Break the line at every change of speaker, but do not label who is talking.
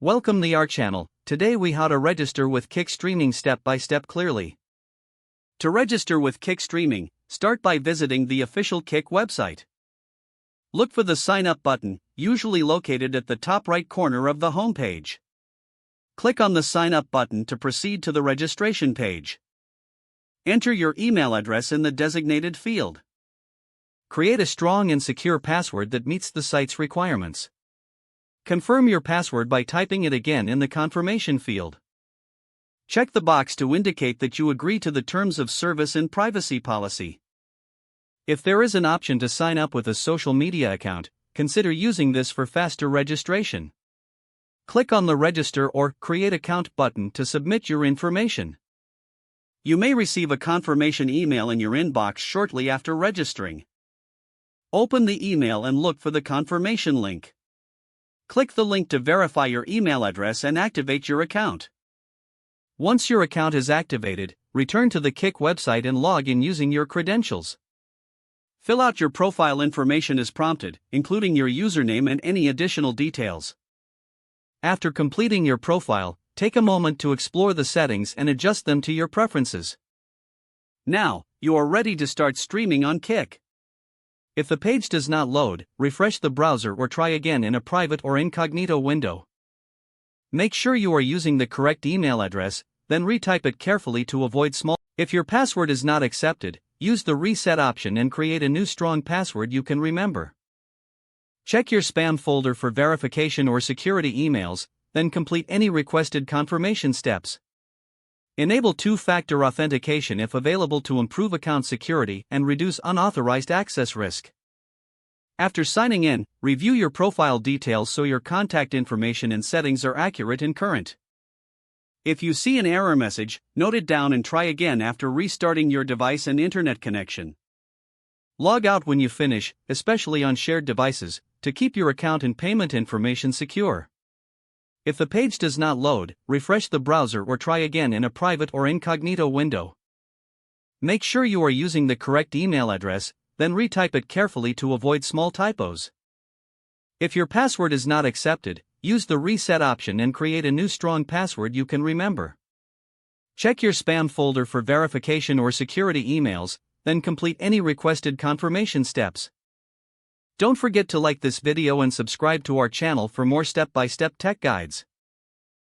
Welcome to our channel. Today we how to register with Kick Streaming step by step clearly. To register with Kick Streaming, start by visiting the official Kick website. Look for the sign up button, usually located at the top right corner of the homepage. Click on the sign up button to proceed to the registration page. Enter your email address in the designated field. Create a strong and secure password that meets the site's requirements. Confirm your password by typing it again in the confirmation field. Check the box to indicate that you agree to the terms of service and privacy policy. If there is an option to sign up with a social media account, consider using this for faster registration. Click on the Register or Create Account button to submit your information. You may receive a confirmation email in your inbox shortly after registering. Open the email and look for the confirmation link. Click the link to verify your email address and activate your account. Once your account is activated, return to the Kick website and log in using your credentials. Fill out your profile information as prompted, including your username and any additional details. After completing your profile, take a moment to explore the settings and adjust them to your preferences. Now, you are ready to start streaming on Kick. If the page does not load, refresh the browser or try again in a private or incognito window. Make sure you are using the correct email address, then retype it carefully to avoid small. If your password is not accepted, use the reset option and create a new strong password you can remember. Check your spam folder for verification or security emails, then complete any requested confirmation steps. Enable two-factor authentication if available to improve account security and reduce unauthorized access risk. After signing in, review your profile details so your contact information and settings are accurate and current. If you see an error message, note it down and try again after restarting your device and internet connection. Log out when you finish, especially on shared devices, to keep your account and payment information secure. If the page does not load, refresh the browser or try again in a private or incognito window. Make sure you are using the correct email address, then retype it carefully to avoid small typos. If your password is not accepted, use the reset option and create a new strong password you can remember. Check your spam folder for verification or security emails, then complete any requested confirmation steps. Don't forget to like this video and subscribe to our channel for more step-by-step tech guides.